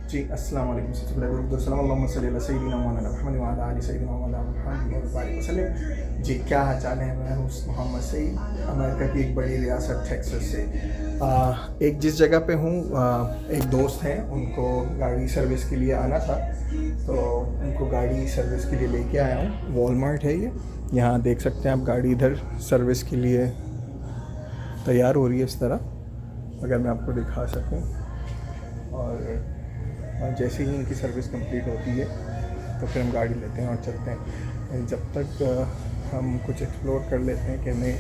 जी, अस्सलाम वालेकुम सल्लल्लाहु। जी, क्या हाल चाल है? मैं हूँ मोहम्मद सईद, अमेरिका की एक बड़ी रियासत टेक्सास से। एक जिस जगह पे हूँ, एक दोस्त हैं, उनको गाड़ी सर्विस के लिए आना था, तो उनको गाड़ी सर्विस के लिए लेके आया हूँ। वॉलमार्ट है ये, यहाँ देख सकते हैं आप, गाड़ी इधर सर्विस के लिए तैयार हो रही है इस तरह, अगर मैं आपको दिखा सकूँ। और जैसे ही इनकी सर्विस कंप्लीट होती है तो फिर हम गाड़ी लेते हैं और चलते हैं। जब तक हम कुछ एक्सप्लोर कर लेते हैं कि हमें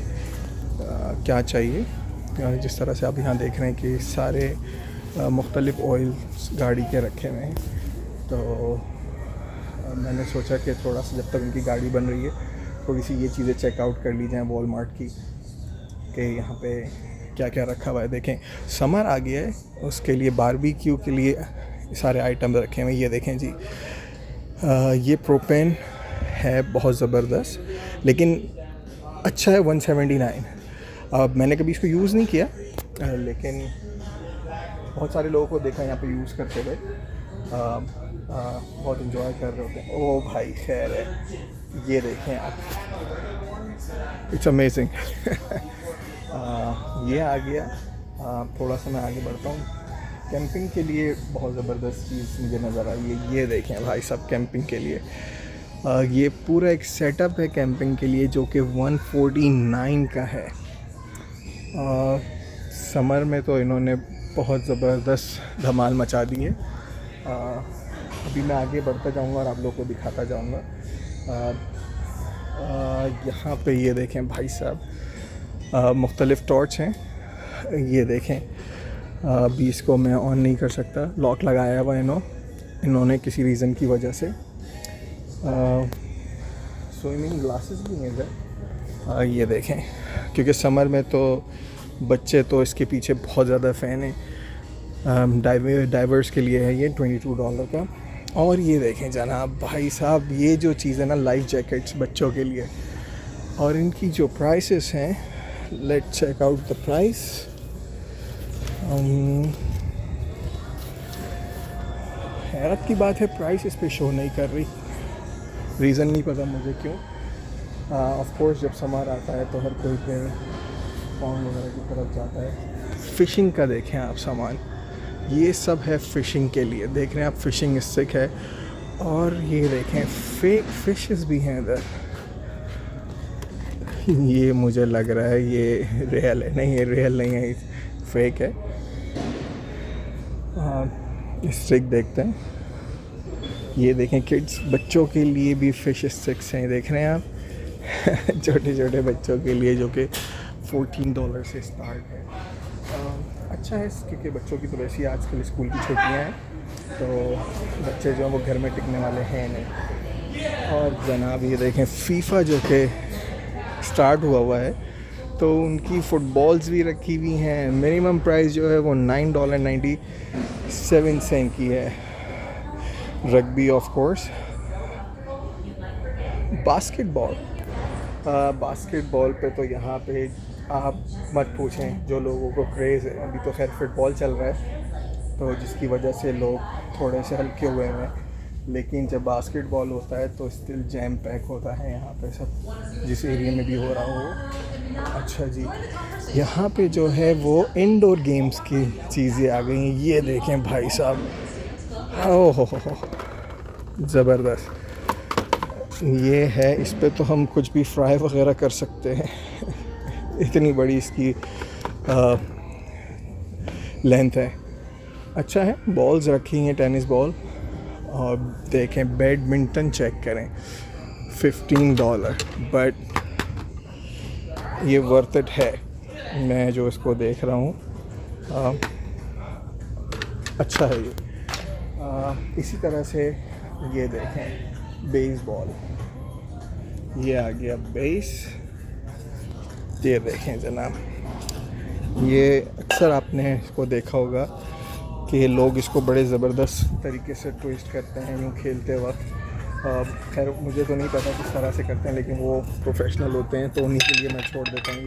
क्या चाहिए। जिस तरह से आप यहाँ देख रहे हैं कि सारे मुख्तलिफ़ ऑयल्स गाड़ी के रखे हुए हैं, तो मैंने सोचा कि थोड़ा सा जब तक उनकी गाड़ी बन रही है थोड़ी सी ये चीज़ें चेकआउट कर ली जाएँ वॉलमार्ट की, कि यहाँ पे क्या क्या रखा हुआ है। देखें, समर आ गया है, उसके लिए बारबेक्यू के लिए सारे आइटम रखे हुए हैं। ये देखें जी, ये प्रोपेन है, बहुत ज़बरदस्त, लेकिन अच्छा है। 179। अब मैंने कभी इसको यूज़ नहीं किया, लेकिन बहुत सारे लोगों को देखा यहाँ पे यूज़ करते हुए, बहुत इन्जॉय कर रहे होते हैं। ओ भाई खैर है, ये देखें आप, इट्स अमेजिंग। ये आ गया। थोड़ा सा मैं आगे बढ़ता हूँ। कैंपिंग के लिए बहुत ज़बरदस्त चीज़ मुझे नज़र आई है। ये देखें भाई साहब, कैंपिंग के लिए ये पूरा एक सेटअप है कैंपिंग के लिए, जो कि 149 का है। समर में तो इन्होंने बहुत ज़बरदस्त धमाल मचा दी है। अभी मैं आगे बढ़ता जाऊँगा और आप लोगों को दिखाता जाऊँगा। यहाँ पे ये देखें भाई साहब, मुख्तलिफ़ टॉर्च हैं। ये देखें, अभी इसको मैं ऑन नहीं कर सकता, लॉक लगाया हुआ इन्होंने किसी रीज़न की वजह से। स्विमिंग ग्लासेस भी हैं इधर। ये देखें, क्योंकि समर में तो बच्चे तो इसके पीछे बहुत ज़्यादा फ़ैन हैं। डाइवर्स के लिए है ये $22 का। और ये देखें जनाब भाई साहब, ये जो चीज़ है ना, लाइफ जैकेट्स बच्चों के लिए, और इनकी जो प्राइसेस हैं, let's check out the price. हैरत की बात है, प्राइस इस पे शो नहीं कर रही, रीज़न नहीं पता मुझे क्यों। ऑफ कोर्स जब समर आता है तो हर कोई फिर पॉन्ड वगैरह की तरफ जाता है। फ़िशिंग का देखें आप सामान, ये सब है फ़िशिंग के लिए। देख रहे हैं आप, फ़िशिंग स्टिक है, और ये देखें फेक फ़िशेस भी हैं इधर। ये मुझे लग रहा है ये रियल है, नहीं ये रियल नहीं है, फेक है। स्टिक देखते हैं। ये देखें, किड्स बच्चों के लिए भी फ़िश स्टिक्स हैं, देख रहे हैं आप। छोटे छोटे बच्चों के लिए, जो कि $14 से स्टार्ट है। अच्छा है, क्योंकि बच्चों की तो वैसे ही आजकल स्कूल की छुट्टियां हैं, तो बच्चे जो हैं वो घर में टिकने वाले हैं नहीं। और जनाब ये देखें, फीफा जो कि स्टार्ट हुआ है, तो उनकी फ़ुटबॉल्स भी रखी हुई हैं। मिनिमम प्राइस जो है वो $9.97 की है। Rugby of course. बास्केटबॉल पे तो यहाँ पे आप मत पूछें, जो लोगों को क्रेज़ है। अभी तो खैर फुटबॉल चल रहा है, तो जिसकी वजह से लोग थोड़े से हल्के हुए हैं, लेकिन जब बास्केटबॉल होता है तो स्टिल जैम पैक होता है यहाँ पे सब, जिस एरिया में भी हो रहा हो। अच्छा जी, यहाँ पे जो है वो इंडोर गेम्स की चीज़ें आ गई हैं। ये देखें भाई साहब, ओह हो, ज़बरदस्त। ये है, इस पे तो हम कुछ भी फ्राई वगैरह कर सकते हैं। इतनी बड़ी इसकी लेंथ है। अच्छा है, बॉल्स रखी हैं, टेनिस बॉल। और देखें, बैडमिंटन चेक करें, $15, बट ये वर्थ इट है। मैं जो इसको देख रहा हूँ, अच्छा है ये। इसी तरह से ये देखें, बेसबॉल, ये आ गया बेस। ये देखें जनाब, ये अक्सर आपने इसको देखा होगा कि लोग इसको बड़े ज़बरदस्त तरीके से ट्विस्ट करते हैं यूँ खेलते वक्त। खैर मुझे तो नहीं पता किस तरह से करते हैं, लेकिन वो प्रोफेशनल होते हैं, तो उन्हीं के लिए मैं छोड़ देता हूँ,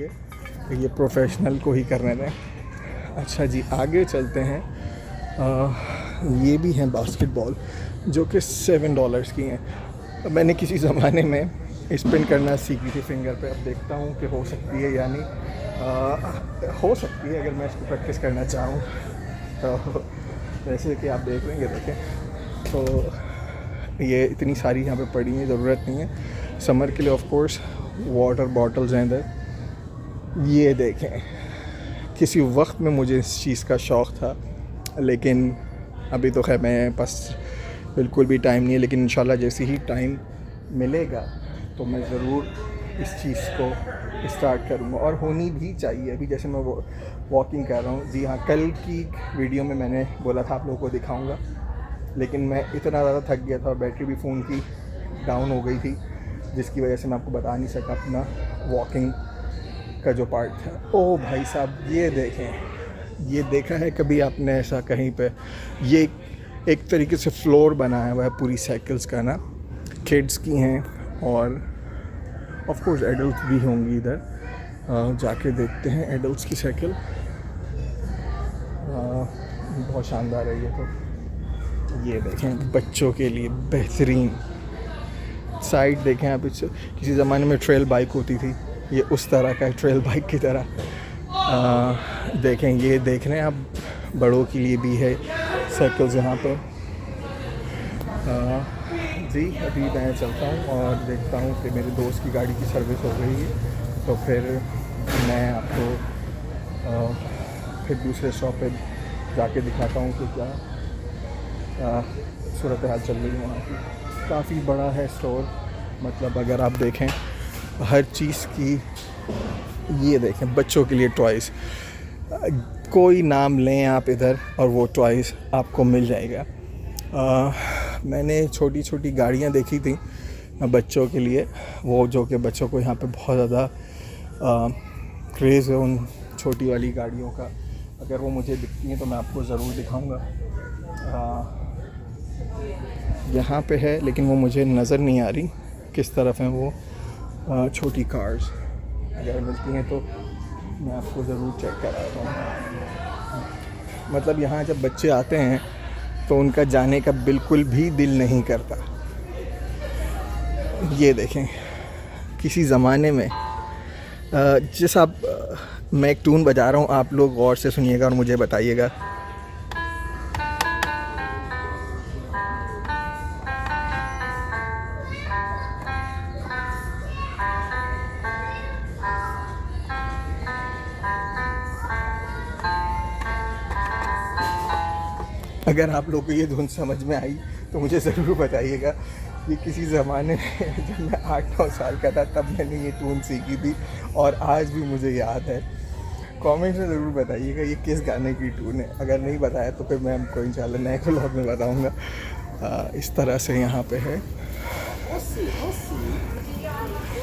ये प्रोफेशनल को ही करने दें। अच्छा जी, आगे चलते हैं। ये भी हैं बास्केटबॉल जो कि $7 की हैं। मैंने किसी ज़माने में स्पिन करना सीखी थी फिंगर पे, अब देखता हूँ कि हो सकती है या नहीं। हो सकती है अगर मैं इसको प्रैक्टिस करना चाहूँ तो। जैसे कि आप देख लेंगे, देखें तो ये इतनी सारी यहाँ पे पड़ी हैं, ज़रूरत नहीं है। समर के लिए ऑफ कोर्स वाटर बॉटल्स हैं इधर। ये देखें, किसी वक्त में मुझे इस चीज़ का शौक़ था, लेकिन अभी तो खैर मेरे पास बिल्कुल भी टाइम नहीं है। लेकिन इंशाल्लाह जैसे ही टाइम मिलेगा तो मैं ज़रूर इस चीज़ को स्टार्ट करूँगा, और होनी भी चाहिए। अभी जैसे मैं वॉकिंग कर रहा हूँ, जी हाँ, कल की वीडियो में मैंने बोला था आप लोगों को दिखाऊँगा, लेकिन मैं इतना ज़्यादा थक गया था और बैटरी भी फ़ोन की डाउन हो गई थी, जिसकी वजह से मैं आपको बता नहीं सका अपना वॉकिंग का जो पार्ट था। ओ भाई साहब, ये देखें, ये देखा है कभी आपने ऐसा कहीं पे? ये एक तरीके से फ्लोर बनाया हुआ है पूरी साइकिल्स का ना, किड्स की हैं और ऑफ कोर्स एडल्ट भी होंगी इधर। जाके देखते हैं एडल्ट्स की साइकिल। बहुत शानदार है ये तो। ये देखें, बच्चों के लिए बेहतरीन साइड देखें आप। किसी ज़माने में ट्रेल बाइक होती थी, ये उस तरह का है, ट्रेल बाइक की तरह। देखें, ये देख रहे हैं आप, बड़ों के लिए भी है साइकिल्स यहाँ पर। जी अभी मैं चलता हूँ और देखता हूँ कि मेरे दोस्त की गाड़ी की सर्विस हो गई है, तो फिर मैं आपको फिर दूसरे शॉप पे जाके दिखाता हूँ कि क्या सूरत हाल चल रही है वहाँ की। काफ़ी बड़ा है स्टोर, मतलब अगर आप देखें हर चीज़ की। ये देखें, बच्चों के लिए टॉयज़, कोई नाम लें आप इधर और वो टॉयज़ आपको मिल जाएगा। मैंने छोटी छोटी गाड़ियाँ देखी थी बच्चों के लिए, वो जो कि बच्चों को यहाँ पे बहुत ज़्यादा क्रेज़ है उन छोटी वाली गाड़ियों का। अगर वो मुझे दिखती हैं तो मैं आपको ज़रूर दिखाऊंगा। यहाँ पे है, लेकिन वो मुझे नज़र नहीं आ रही किस तरफ हैं वो छोटी कार्स। अगर मिलती हैं तो मैं आपको ज़रूर चेक कराता हूँ। मतलब यहाँ जब बच्चे आते हैं तो उनका जाने का बिल्कुल भी दिल नहीं करता। ये देखें, किसी ज़माने में जिस आप मैं एक ट्यून बजा रहा हूँ, आप लोग गौर से सुनिएगा और मुझे बताइएगा। अगर आप लोग को ये धुन समझ में आई तो मुझे ज़रूर बताइएगा। ये किसी ज़माने में जब मैं 8-9 साल का था तब मैंने ये ट्यून सीखी थी और आज भी मुझे याद है। कमेंट में ज़रूर बताइएगा ये किस गाने की ट्यून है। अगर नहीं बताया तो फिर मैं आपको इंशाल्लाह नए व्लॉग में बताऊंगा। इस तरह से यहाँ पे है।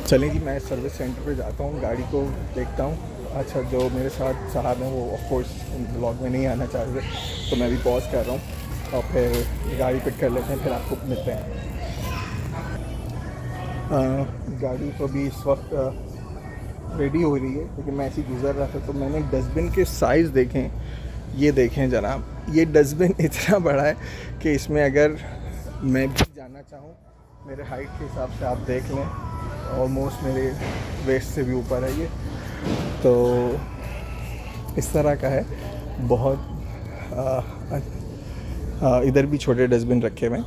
चलें जी, मैं सर्विस सेंटर पे जाता हूँ, गाड़ी को देखता हूँ। अच्छा, जो मेरे साथ साहब हैं वो ऑफ कोर्स व्लॉग में नहीं आना चाह रहे, तो मैं भी पॉज कर रहा हूँ और फिर गाड़ी पिक कर लेते हैं, फिर आपको मिलते हैं। गाड़ी तो भी इस वक्त रेडी हो रही है, लेकिन मैं ऐसे गुज़र रहा था तो मैंने डस्टबिन के साइज़ देखें। ये देखें जनाब, ये डस्टबिन इतना बड़ा है कि इसमें अगर मैं भी जाना चाहूँ, मेरे हाइट के हिसाब से आप देख लें, ऑलमोस्ट मेरे वेस्ट से भी ऊपर है ये। तो इस तरह का है। बहुत इधर भी छोटे डस्टबिन रखे हुए हैं।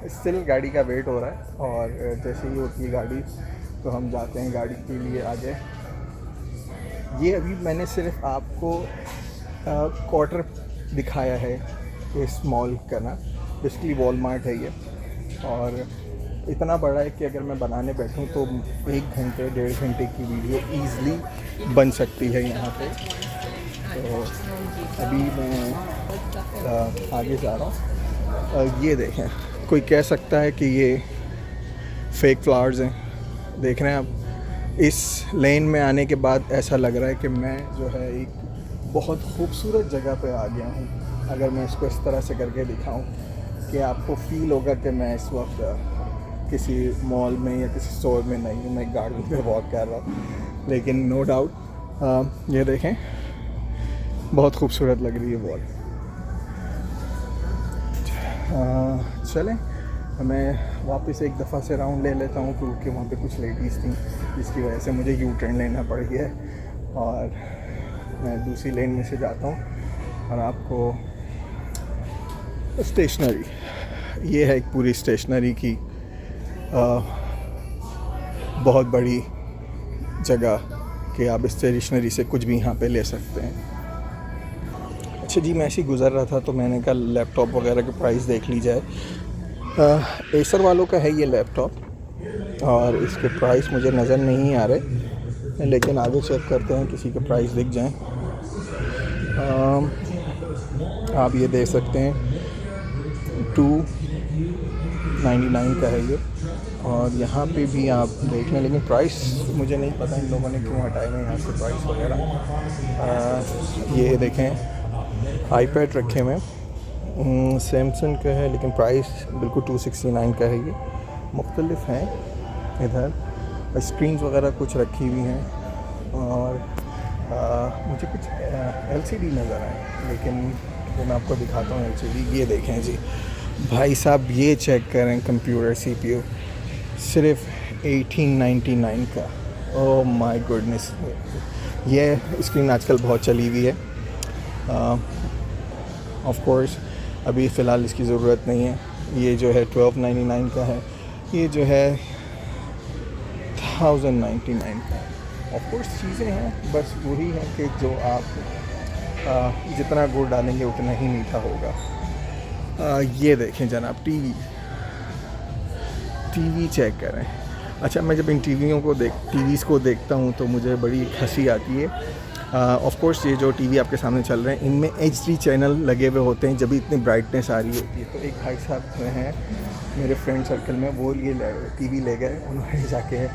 स्टिल गाड़ी का वेट हो रहा है और जैसे ही होती है गाड़ी तो हम जाते हैं गाड़ी के लिए आगे। ये अभी मैंने सिर्फ आपको क्वार्टर दिखाया है इस मॉल का ना, बेसिकली वॉलमार्ट है ये, और इतना बड़ा है कि अगर मैं बनाने बैठूं तो 1 घंटे 1.5 घंटे की वीडियो ईज़िली बन सकती है यहाँ पे। तो अभी मैं आगे जा रहा हूँ। ये देखें, कोई कह सकता है कि ये फेक फ्लावर्स हैं। देख रहे हैं आप, इस लेन में आने के बाद ऐसा लग रहा है कि मैं जो है एक बहुत खूबसूरत जगह पे आ गया हूँ। अगर मैं इसको इस तरह से करके दिखाऊं कि आपको फ़ील होगा कि मैं इस वक्त किसी मॉल में या किसी स्टोर में नहीं हूँ, मैं गार्डन पे वॉक कर रहा हूँ। लेकिन नो डाउट ये देखें, बहुत खूबसूरत लग रही है वॉल। चलें, मैं वापस एक दफ़ा से राउंड ले लेता हूँ क्योंकि वहाँ पे कुछ लेडीज़ थी जिसकी वजह से मुझे यू टर्न लेना पड़ गया और मैं दूसरी लेन में से जाता हूँ। और आपको स्टेशनरी, ये है एक पूरी स्टेशनरी की बहुत बड़ी जगह कि आप स्टेशनरी से कुछ भी यहाँ पे ले सकते हैं। अच्छा जी, मैं ऐसे ही गुज़र रहा था तो मैंने कहा लैपटॉप वगैरह के प्राइस देख ली जाए। एसर वालों का है ये लैपटॉप और इसके प्राइस मुझे नज़र नहीं आ रहे, लेकिन आगे चेक करते हैं किसी के प्राइस दिख जाएं। आप ये देख सकते हैं 299 का है ये, और यहाँ पे भी आप देख लें, लेकिन प्राइस मुझे नहीं पता इन लोगों ने क्यों हटाए हैं यहाँ से प्राइस वगैरह। ये देखें आईपैड रखे हुए हैं, सैमसंग का है लेकिन प्राइस बिल्कुल 269 का है। ये मुख्तलिफ हैं, इधर स्क्रीन्स वगैरह कुछ रखी हुई हैं और मुझे कुछ LCD नज़र आए, लेकिन वो मैं आपको दिखाता हूँ LCD। ये देखें जी भाई साहब, ये चेक करें कंप्यूटर CPU सिर्फ 1899 का। ओह माय गुडनेस, ये स्क्रीन आजकल बहुत चली हुई है। ऑफ कोर्स अभी फ़िलहाल इसकी ज़रूरत नहीं है। ये जो है 1299 का है, ये जो है 1099 का। ऑफ कोर्स चीज़ें हैं, बस वही है कि जो आप जितना गुड़ डालेंगे उतना ही मीठा होगा। ये देखें जनाब, टीवी चेक करें। अच्छा, मैं जब इन टीवीज़ को देखता हूँ तो मुझे बड़ी हंसी आती है। ऑफ कोर्स ये जो टीवी आपके सामने चल रहे हैं इनमें HD चैनल लगे हुए होते हैं जब इतनी ब्राइटनेस आ रही होती है। तो एक भाई साहब जो हैं मेरे फ्रेंड सर्कल में, वो ये टीवी ले गए, उन्होंने जाके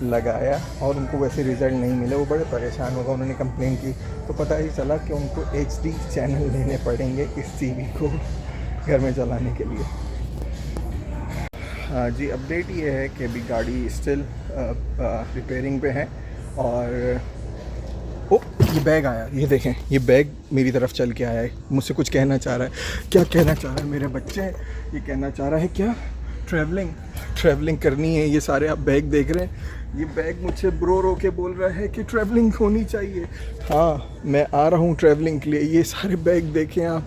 लगाया और उनको वैसे रिज़ल्ट नहीं मिले। वो बड़े परेशान हो गए, उन्होंने कंप्लेन की तो पता ही चला कि उनको HD चैनल लेने पड़ेंगे इस टीवी को घर में चलाने के लिए। हाँ जी, अपडेट ये है कि अभी गाड़ी स्टिल रिपेयरिंग पे है। और ओ, ये बैग आया, ये देखें, ये बैग मेरी तरफ चल के आया है, मुझसे कुछ कहना चाह रहा है। क्या कहना चाह रहा है मेरे बच्चे? ये कहना चाह रहा है क्या ट्रैवलिंग करनी है। ये सारे आप बैग देख रहे हैं, ये बैग मुझसे रो के बोल रहा है कि ट्रैवलिंग होनी चाहिए। हाँ, मैं आ रहा हूँ ट्रैवलिंग के लिए। ये सारे बैग देखें आप,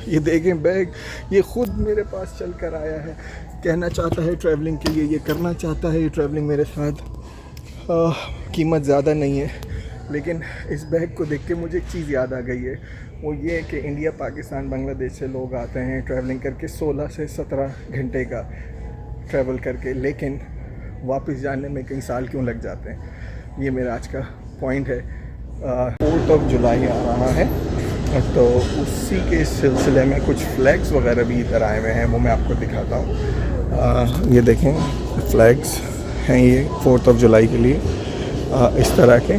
ये देखें बैग, ये ख़ुद मेरे पास चल कर आया है, कहना चाहता है ट्रैवलिंग के लिए, ये करना चाहता है ये ट्रैवलिंग मेरे साथ। कीमत ज़्यादा नहीं है, लेकिन इस बैग को देख के मुझे एक चीज़ याद आ गई है। वो ये है कि इंडिया, पाकिस्तान, बांग्लादेश से लोग आते हैं ट्रैवलिंग करके 16 से 17 घंटे का ट्रैवल करके, लेकिन वापस जाने में कई साल क्यों लग जाते हैं। ये मेरा आज का पॉइंट है। 4 जुलाई आ रहा है तो उसी के सिलसिले में कुछ फ्लैग्स वगैरह भी इधर आए हुए हैं, वो मैं आपको दिखाता हूँ। ये देखें फ्लैग्स हैं, ये 4 जुलाई के लिए इस तरह के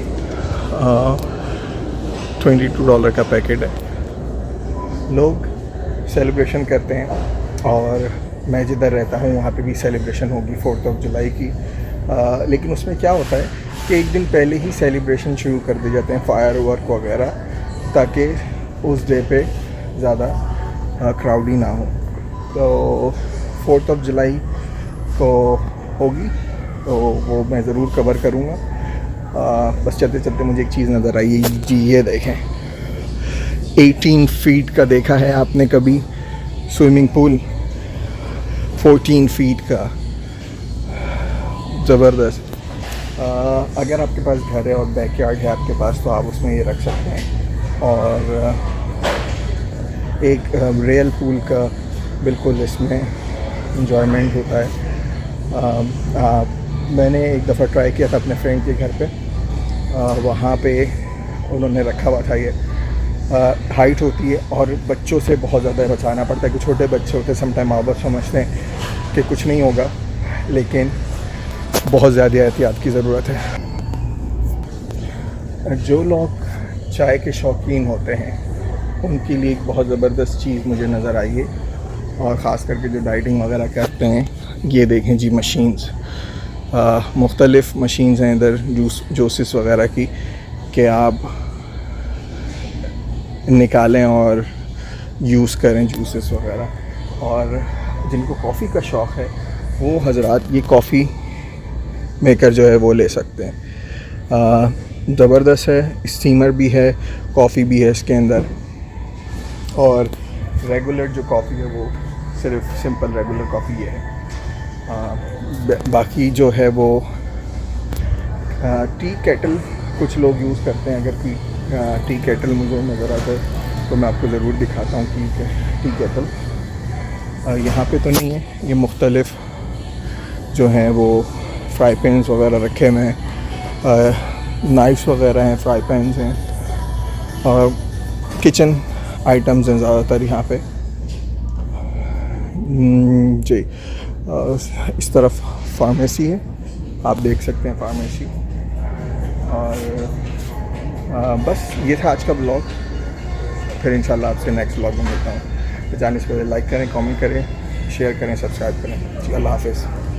$22 का पैकेट है। लोग सेलिब्रेशन करते हैं और मैं जिधर रहता हूँ वहाँ पे भी सेलिब्रेशन होगी 4 जुलाई की। लेकिन उसमें क्या होता है कि एक दिन पहले ही सेलिब्रेशन शुरू कर दिए जाते हैं, फायरवर्क वगैरह, ताकि उस डे पे ज़्यादा क्राउडी ना हो। तो 4 जुलाई को होगी तो वो मैं ज़रूर कवर करूँगा। बस चलते चलते मुझे एक चीज़ नज़र आई जी, ये देखें 18 फीट का देखा है आपने कभी स्विमिंग पूल? 14 फीट का, ज़बरदस्त। अगर आपके पास घर है और बैकयार्ड है आपके पास तो आप उसमें ये रख सकते हैं। और एक रियल पूल का बिल्कुल इसमें इंजॉयमेंट होता है। मैंने एक दफ़ा ट्राई किया था अपने फ्रेंड के घर पे, वहाँ पे उन्होंने रखा हुआ था। ये हाइट होती है और बच्चों से बहुत ज़्यादा बचाना पड़ता है कि छोटे बच्चे होते हैं, समटाइम माँ बाप समझते हैं कि कुछ नहीं होगा, लेकिन बहुत ज़्यादा एहतियात की ज़रूरत है। जो लोग चाय के शौकीन होते हैं उनके लिए एक बहुत ज़बरदस्त चीज़ मुझे नज़र आई है, और ख़ास करके जो डाइटिंग वगैरह करते हैं। ये देखें जी मशीन्स, मुख्तलिफ़ मशीन्स हैं इधर जूसेस वगैरह की, कि आप निकालें और यूज़ करें जूसेस वगैरह। और जिनको कॉफ़ी का शौक़ है वो हजरात ये कॉफ़ी मेकर जो है वो ले सकते हैं। ज़बरदस्त है, स्टीमर भी है, कॉफ़ी भी है इसके अंदर, और रेगुलर जो कॉफ़ी है वो सिर्फ सिंपल रेगुलर कॉफ़ी ये है। बाकी जो है वो टी केटल कुछ लोग यूज़ करते हैं। अगर टी केटल मुझे नज़र आता है तो मैं आपको ज़रूर दिखाता हूँ कि टी केटल यहाँ पे तो नहीं है। ये मुख्तलिफ़ जो हैं वो फ्राई पैन्स वगैरह रखे हुए हैं, नाइफ्स वगैरह हैं, फ्राई पैन्स हैं और किचन आइटम्स हैं ज़्यादातर यहाँ पे। जी, इस तरफ फार्मेसी है, आप देख सकते हैं फार्मेसी। और बस ये था आज का ब्लॉग। फिर इंशाल्लाह आपसे नेक्स्ट ब्लॉग में मिलता हूँ। तो जाने से पहले लाइक करें, कमेंट करें, शेयर करें, सब्सक्राइब करें। जी, अल्लाह हाफ़िज़।